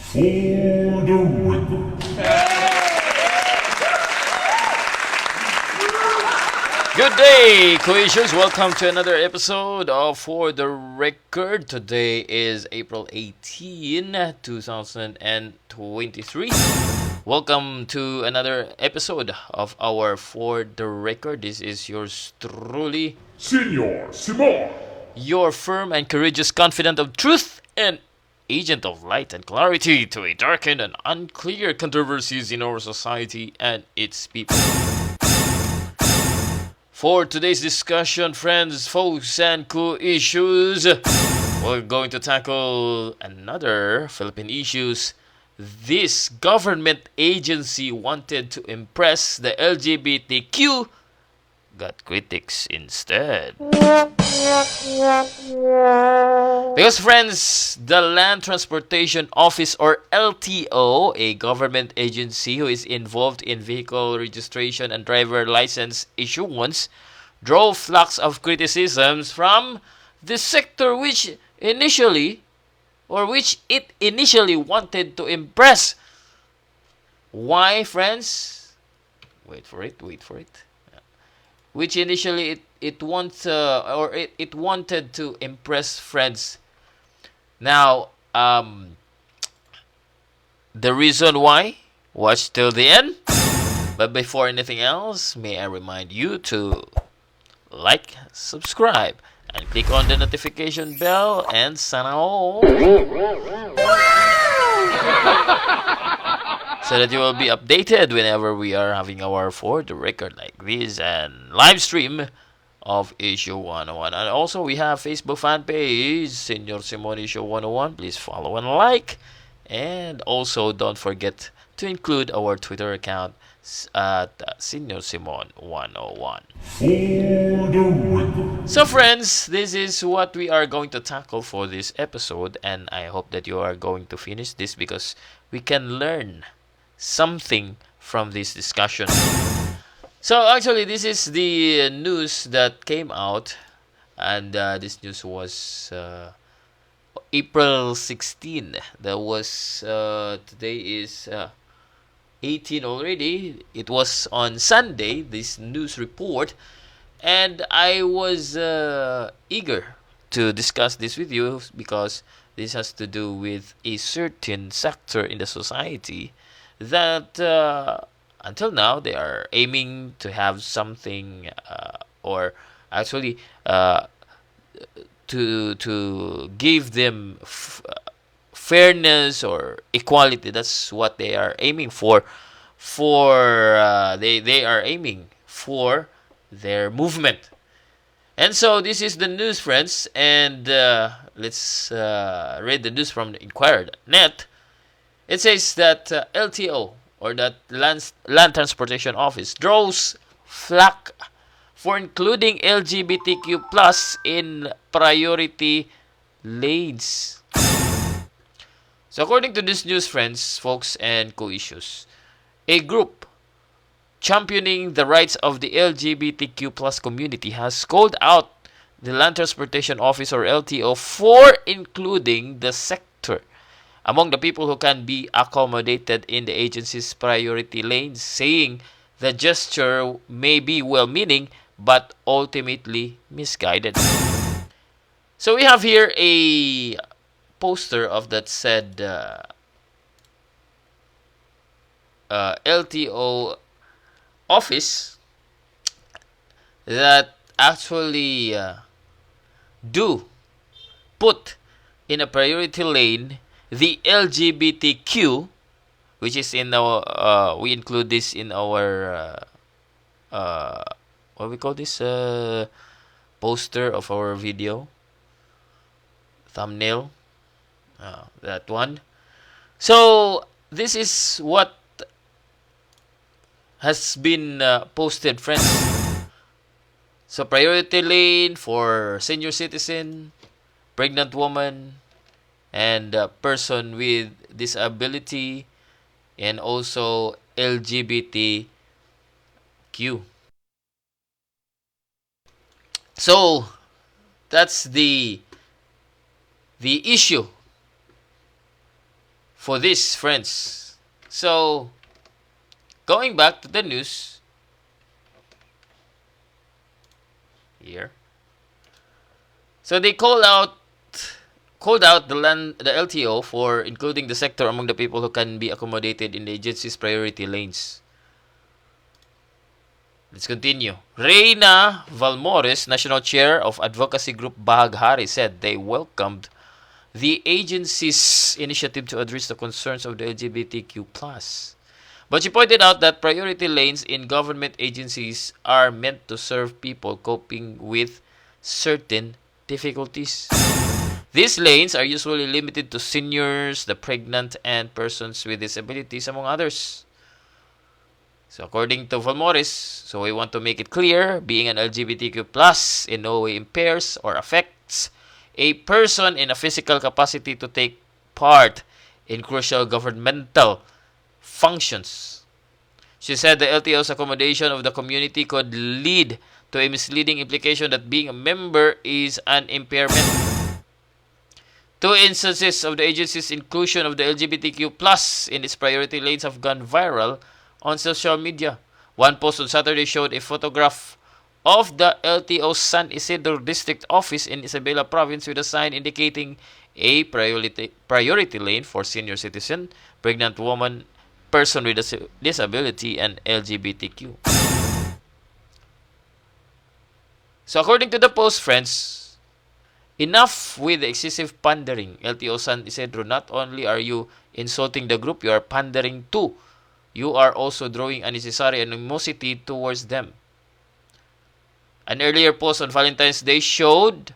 For the record. Good day, Cohesions. Welcome to another episode of For the Record. Today is April 18, 2023. Welcome to another episode of our For the Record. This is yours truly, Senior Simon. your firm and courageous confidant of truth and agent of light and clarity to a darkened and unclear controversies in our society and its people. For today's discussion, friends, folks, and co-issues, we're going to tackle another Philippine issues. This government agency wanted to impress the LGBTQ, got critics instead. Because, friends, the Land Transportation Office, or LTO, a government agency who is involved in vehicle registration and driver license issuance, drove flux of criticisms from the sector which it initially wanted to impress. Why, friends? Wait for it. Which initially it wanted to impress, friends. Now, the reason why, watch till the end. But before anything else, may I remind you to like, subscribe, and click on the notification bell and sana all, so that you will be updated whenever we are having our For the Record like this and live stream of Issue 101. And also, we have Facebook fan page, Senior Simon Issue 101. Please follow and like. And also, don't forget to include our Twitter account at Senior Simon 101. For the record. So, friends, this is what we are going to tackle for this episode. And I hope that you are going to finish this because we can learn something from this discussion. So actually, this is the news that came out, and this news was April 16. That was today is 18 already. It was on Sunday, this news report, and I was eager to discuss this with you because this has to do with a certain sector in the society that until now they are aiming to have something or actually to give them fairness or equality. That's what they are aiming for they are aiming for their movement. And so this is the news, friends, and let's read the news from the Inquirer.net. It says that LTO, or that Land Transportation Office, draws flack for including LGBTQ plus in priority lanes. So according to this news, friends, folks, and co-issues, a group championing the rights of the LGBTQ plus community has called out the Land Transportation Office, or LTO, for including the sector among the people who can be accommodated in the agency's priority lanes, saying the gesture may be well-meaning but ultimately misguided. So we have here a poster of that said LTO office that actually do put in a priority lane the LGBTQ, which is in our we include this in our what we call this poster of our video thumbnail, that one. So this is what has been posted, friends. So priority lane for senior citizen, pregnant woman, and person with disability, and also LGBTQ. So that's the issue for this, friends. So, going back to the news here. So they called out the LTO for including the sector among the people who can be accommodated in the agency's priority lanes. Let's continue. Reina Valmores, National Chair of Advocacy Group Bahaghari, said they welcomed the agency's initiative to address the concerns of the LGBTQ+. But she pointed out that priority lanes in government agencies are meant to serve people coping with certain difficulties. These lanes are usually limited to seniors, the pregnant, and persons with disabilities, among others. So according to Valmores, so we want to make it clear, being an LGBTQ+ in no way impairs or affects a person in a physical capacity to take part in crucial governmental functions. She said the LTO's accommodation of the community could lead to a misleading implication that being a member is an impairment. Two instances of the agency's inclusion of the LGBTQ+ in its priority lanes have gone viral on social media. One post on Saturday showed a photograph of the LTO San Isidro District Office in Isabela Province with a sign indicating a priority lane for senior citizen, pregnant woman, person with a disability, and LGBTQ. So according to the post, friends, enough with the excessive pandering. LTO San Isidro, not only are you insulting the group, you are pandering too. You are also drawing unnecessary animosity towards them. An earlier post on Valentine's Day showed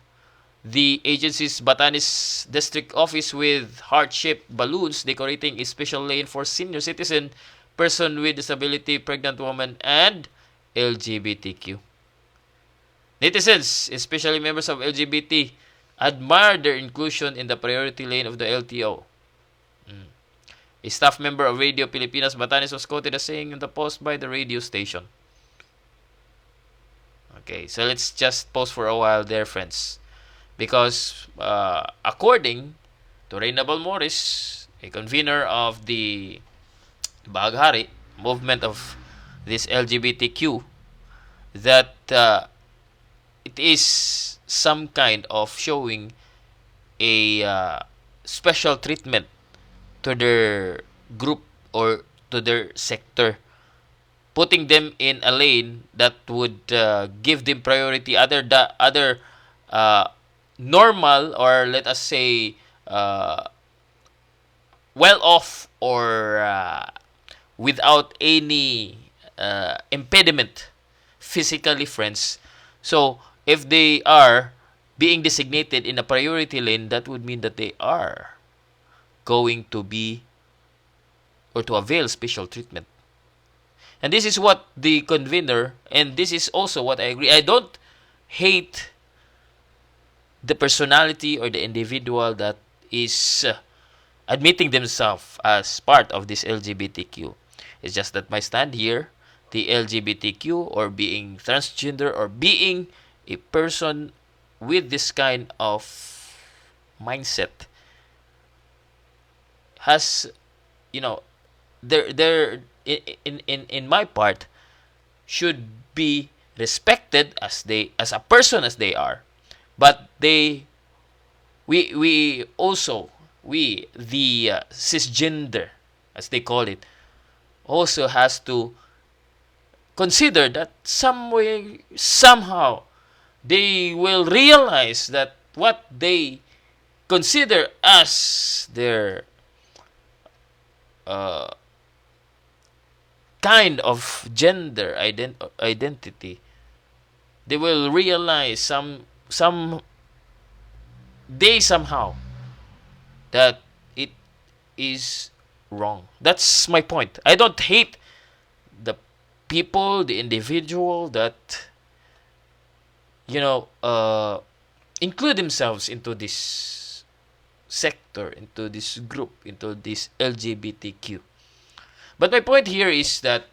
the agency's Batanes District Office with heart-shaped balloons decorating a special lane for senior citizen, person with disability, pregnant woman, and LGBTQ. Netizens, especially members of LGBT, admired their inclusion in the priority lane of the LTO. A staff member of Radio Pilipinas Batanes was quoted as saying in the post by the radio station. Okay, so let's just pause for a while there, friends. Because according to Reina Balmores, a convener of the Bahaghari movement of this LGBTQ, that it is some kind of showing a special treatment to their group or to their sector, putting them in a lane that would give them priority other normal, or let us say well off, or without any impediment physically, friends. So if they are being designated in a priority lane, that would mean that they are going to be or to avail special treatment. And this is what the convener, and this is also what I agree. I don't hate the personality or the individual that is admitting themselves as part of this LGBTQ. It's just that my stand here, the LGBTQ, or being transgender, or being a person with this kind of mindset, has, they're in my part, should be respected as a person as they are. But we also, the cisgender, as they call it, also has to consider that some way, somehow, they will realize that what they consider as their kind of gender identity, they will realize some day somehow that it is wrong. That's my point. I don't hate the people, the individual that include themselves into this sector, into this group, into this LGBTQ. But my point here is that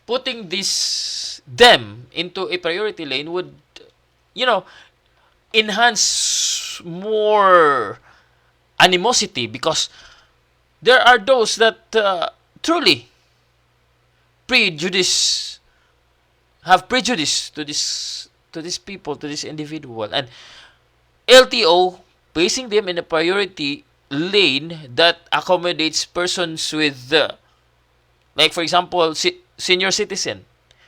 putting them into a priority lane would, enhance more animosity, because there are those that truly prejudice have prejudice to this people, to this individual, and LTO placing them in a priority lane that accommodates persons with like for example senior citizen.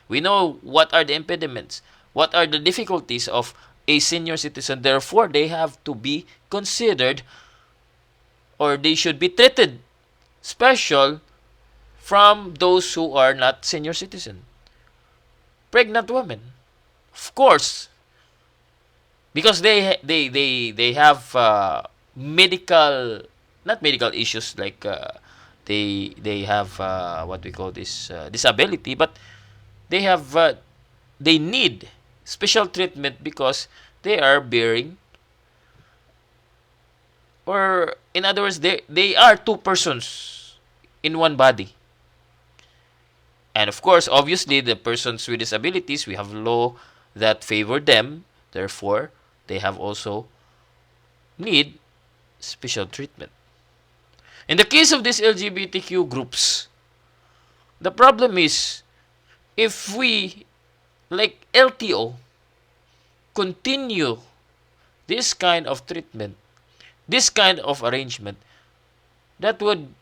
We know what are the impediments, what are the difficulties of a senior citizen. Therefore, they have to be considered, or they should be treated special from those who are not senior citizen. Pregnant women, of course, because they have medical, not medical issues, like they have what we call this disability, but they have they need special treatment because they are bearing, or in other words, they are two persons in one body. And of course, obviously, the persons with disabilities, we have law that favor them. Therefore, they have also need special treatment. In the case of these LGBTQ groups, the problem is, if we, like LTO, continue this kind of treatment, this kind of arrangement, that would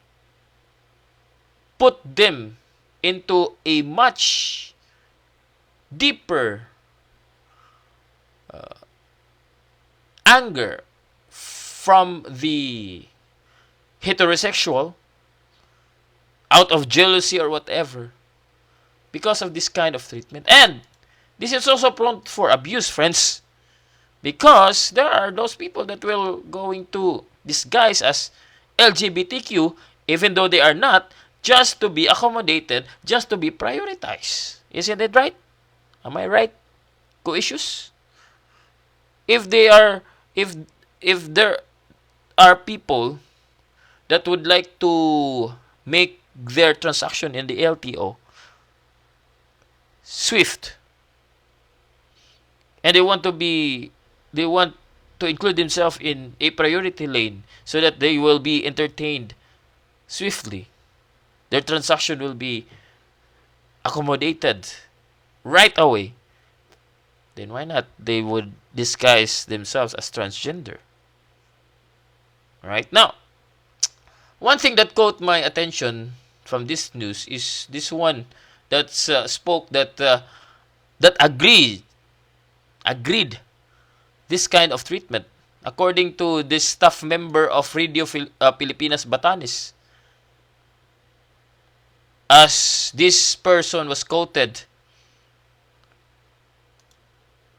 put them into a much deeper anger from the heterosexual, out of jealousy or whatever, because of this kind of treatment. And this is also prone for abuse, friends, because there are those people that will going to disguise as LGBTQ even though they are not, just to be accommodated, just to be prioritized. Isn't it right? Am I right? Co-issues? If they are, if there are people that would like to make their transaction in the LTO swift, and they want to include themselves in a priority lane so that they will be entertained swiftly, their transaction will be accommodated right away, then why not? They would disguise themselves as transgender. Right? Now, one thing that caught my attention from this news is this one that spoke that that agreed this kind of treatment, according to this staff member of Radio Pilipinas Batanes. As this person was quoted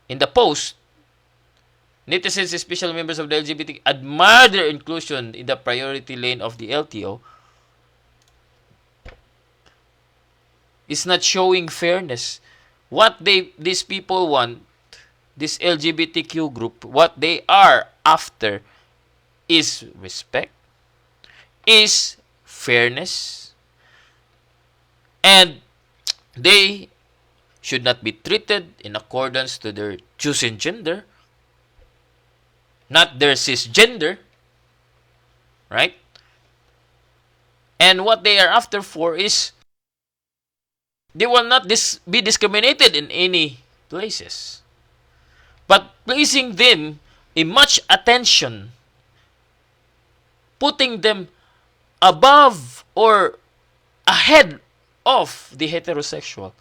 in the post, netizens, especially members of the LGBT, admire their inclusion in the priority lane of the LTO. It's not showing fairness. What these people want, this LGBTQ group, what they are after is respect, is fairness, and they should not be treated in accordance to their chosen gender, not their cisgender, right? And what they are after for is they will not be discriminated in any places, but placing them in much attention, putting them above or ahead of the heterosexual,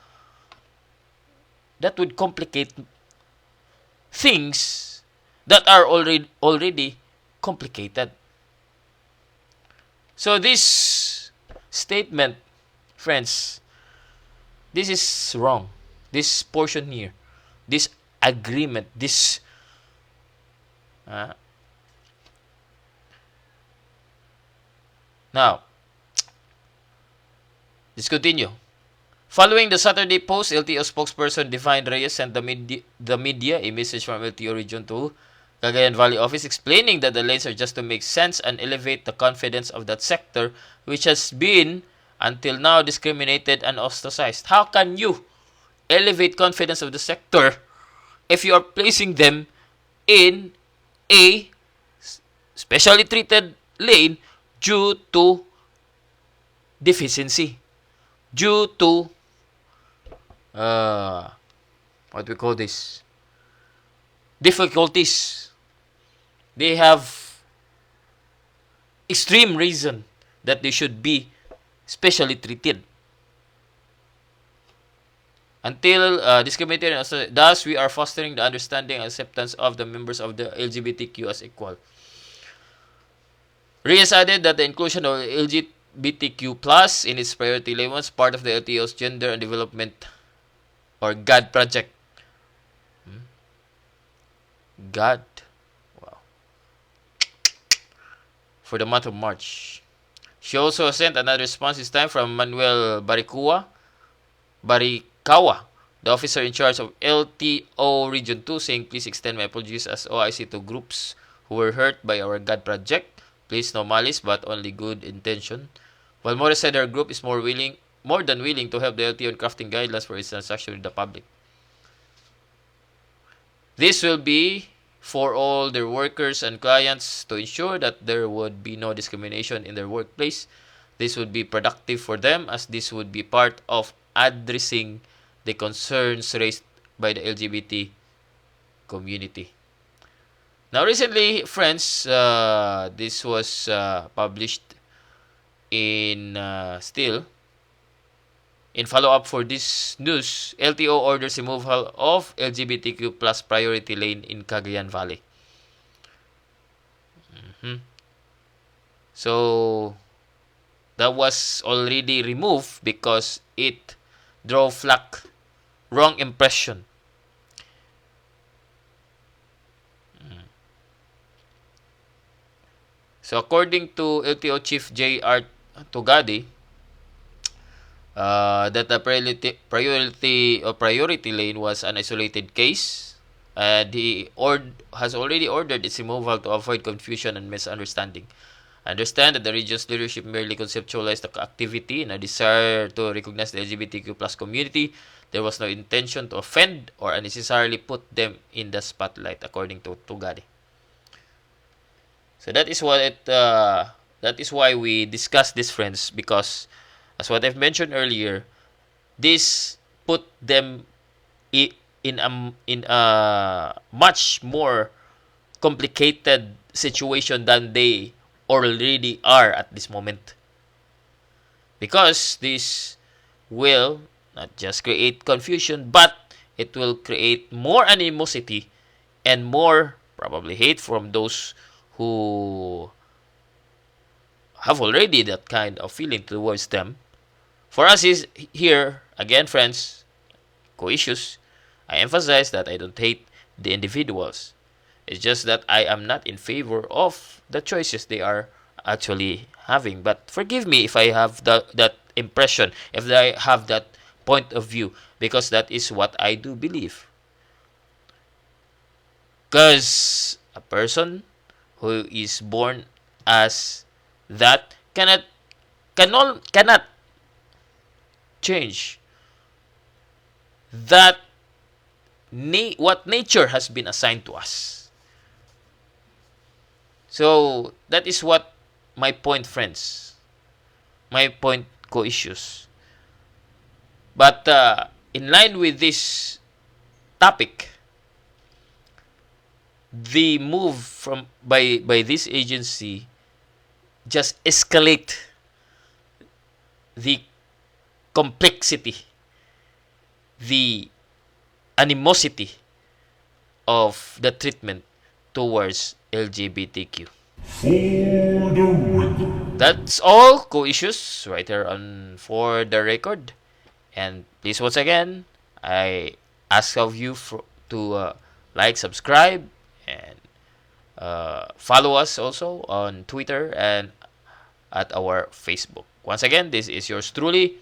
that would complicate things that are already complicated. So this statement, friends, this is wrong. This portion here, this agreement, this now, let's continue. Following the Saturday post, LTO spokesperson Divine Reyes sent the media a message from LTO Region 2 Cagayan Valley office explaining that the lanes are just to make sense and elevate the confidence of that sector, which has been until now discriminated and ostracized. How can you elevate confidence of the sector if you are placing them in a specially treated lane due to deficiency due to what we call this, difficulties. They have extreme reason that they should be specially treated. Until discriminated, thus we are fostering the understanding and acceptance of the members of the LGBTQ as equal. Reyes added that the inclusion of LGBTQ plus in its priority lane was part of the LTO's Gender and Development or GOV'T project. GOV'T. Wow. For the month of March. She also sent another response this time from Manuel Barikawa, the officer in charge of LTO Region 2, saying, please extend my apologies as OIC to groups who were hurt by our GOV'T project. Please, no malice, but only good intention. While Morris said her group is more than willing to help the LTO in crafting guidelines for its transaction with the public. This will be for all their workers and clients to ensure that there would be no discrimination in their workplace. This would be productive for them, as this would be part of addressing the concerns raised by the LGBT community. Now, recently, friends, this was published in still in follow-up for this news. LTO orders removal of LGBTQ plus priority lane in Cagayan Valley. So that was already removed because it drove wrong impression. So according to LTO Chief J.R. Tugadi, that the priority lane was an isolated case, and he has already ordered its removal to avoid confusion and misunderstanding. I understand that the region's leadership merely conceptualized the activity in a desire to recognize the LGBTQ plus community. There was no intention to offend or unnecessarily put them in the spotlight, according to Tugadi. So that is why we discuss this, friends, because as what I've mentioned earlier, this put them in a much more complicated situation than they already are at this moment. Because this will not just create confusion, but it will create more animosity and more probably hate from those who have already that kind of feeling towards them. For us is here, again, friends, co-issues, I emphasize that I don't hate the individuals. It's just that I am not in favor of the choices they are actually having. But forgive me if I have that impression, if I have that point of view, because that is what I do believe. Because a person who is born as that cannot change that what nature has been assigned to us. So that is what my point, friends. My point, co-issues. But in line with this topic, the move by this agency just escalate the complexity, the animosity of the treatment towards LGBTQ. For the record. That's all co-issues right here on For the Record. And please, once again, I ask of you to like, subscribe, and follow us also on Twitter and at our Facebook. Once again, this is yours truly.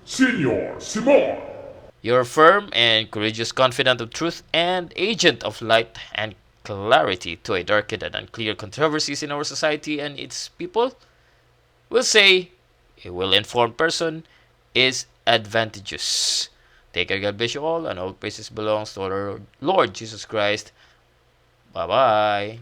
Senior Simon. Your firm and courageous confidant of truth and agent of light and clarity to a darkened and unclear controversies in our society and its people. We'll say a well-informed person is advantageous. Take care, God bless you all, and all praises belongs to our Lord Jesus Christ. Bye-bye.